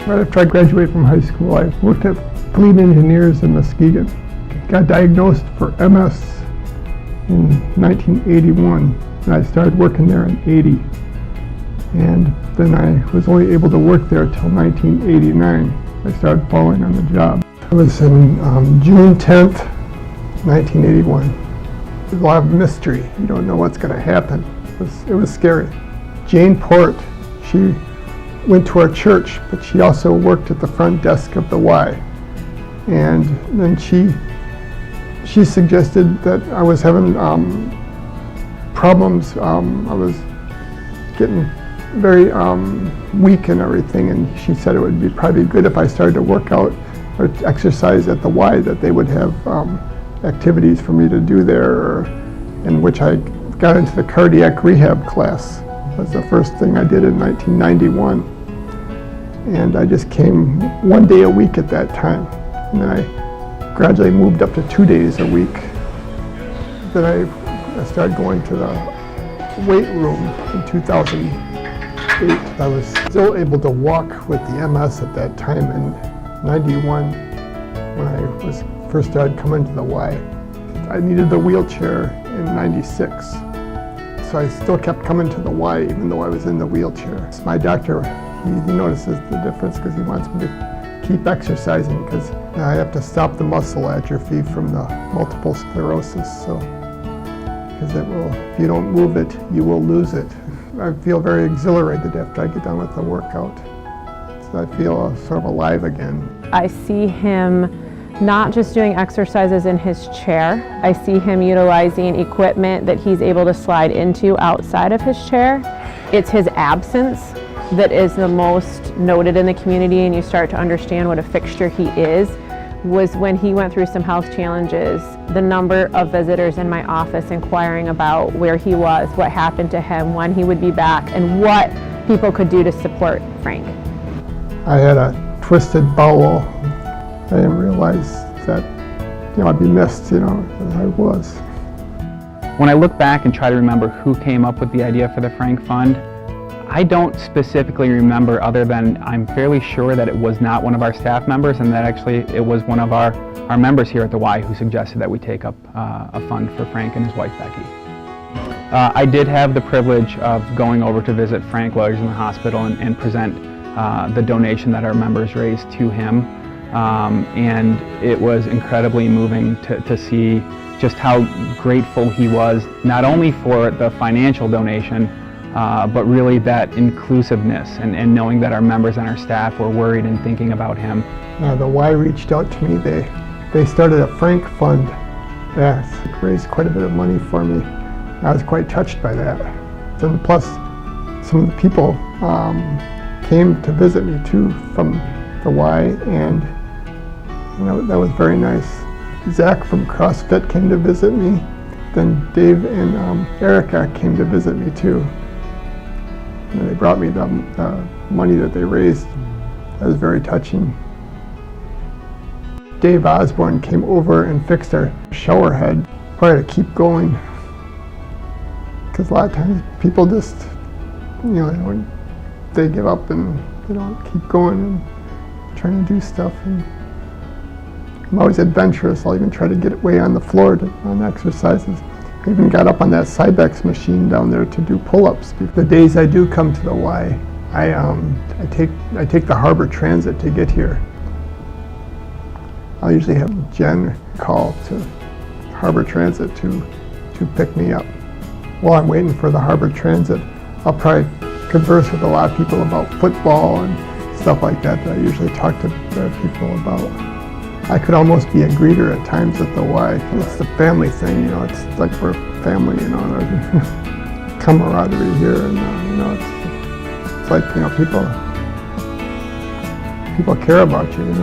Right after I graduated from high school, I worked at Fleet Engineers in Muskegon. Got diagnosed for MS in 1981, and I started working there in 80. And then I was only able to work there till 1989. I started falling on the job. It was in June 10th, 1981. There's a lot of mystery. You don't know what's going to happen. It was scary. Jane Port, she went to our church, but she also worked at the front desk of the Y. And then she suggested that I was having problems. I was getting very weak and everything, and she said it would be probably good if I started to work out or exercise at the Y, that they would have activities for me to do there, in which I got into the cardiac rehab class. That was the first thing I did in 1991. And I just came 1 day a week at that time. And then I gradually moved up to 2 days a week. Then I started going to the weight room in 2008. I was still able to walk with the MS at that time in 91 when I first started coming to the Y. I needed the wheelchair in 96. So I still kept coming to the Y even though I was in the wheelchair. My doctor, he notices the difference because he wants me to keep exercising because I have to stop the muscle atrophy from the multiple sclerosis. Because if you don't move it, you will lose it. I feel very exhilarated after I get done with the workout. So I feel sort of alive again. I see him not just doing exercises in his chair. I see him utilizing equipment that he's able to slide into outside of his chair. It's his absence that is the most noted in the community, and you start to understand what a fixture he is, was when he went through some health challenges. The number of visitors in my office inquiring about where he was, what happened to him, when he would be back, and what people could do to support Frank. I had a twisted bowel. I didn't realize that I'd be missed, as I was. When I look back and try to remember who came up with the idea for the Frank Fund, I don't specifically remember, other than I'm fairly sure that it was not one of our staff members, and that actually it was one of our members here at the Y who suggested that we take up a fund for Frank and his wife Becky. I did have the privilege of going over to visit Frank while he was in the hospital and present the donation that our members raised to him. And it was incredibly moving to see just how grateful he was, not only for the financial donation, but really that inclusiveness and knowing that our members and our staff were worried and thinking about him. The Y reached out to me. They started a Frank Fund that raised quite a bit of money for me. I was quite touched by that. And plus, some of the people came to visit me too from the Y, and that was very nice. Zach from CrossFit came to visit me. Then Dave and Erica came to visit me too. And they brought me the money that they raised. That was very touching. Dave Osborne came over and fixed our shower head. Probably to keep going. Because a lot of times people just, they give up and they don't keep going and trying to do stuff. And I'm always adventurous. I'll even try to get way on the floor on exercises. I even got up on that Cybex machine down there to do pull-ups. The days I do come to the Y, I take the Harbor Transit to get here. I'll usually have Jen call to Harbor Transit to pick me up. While I'm waiting for the Harbor Transit, I'll probably converse with a lot of people about football and stuff like that I usually talk to people about. I could almost be a greeter at times at the Y. It's the family thing, it's like we're family, camaraderie here, and it's like, people care about you,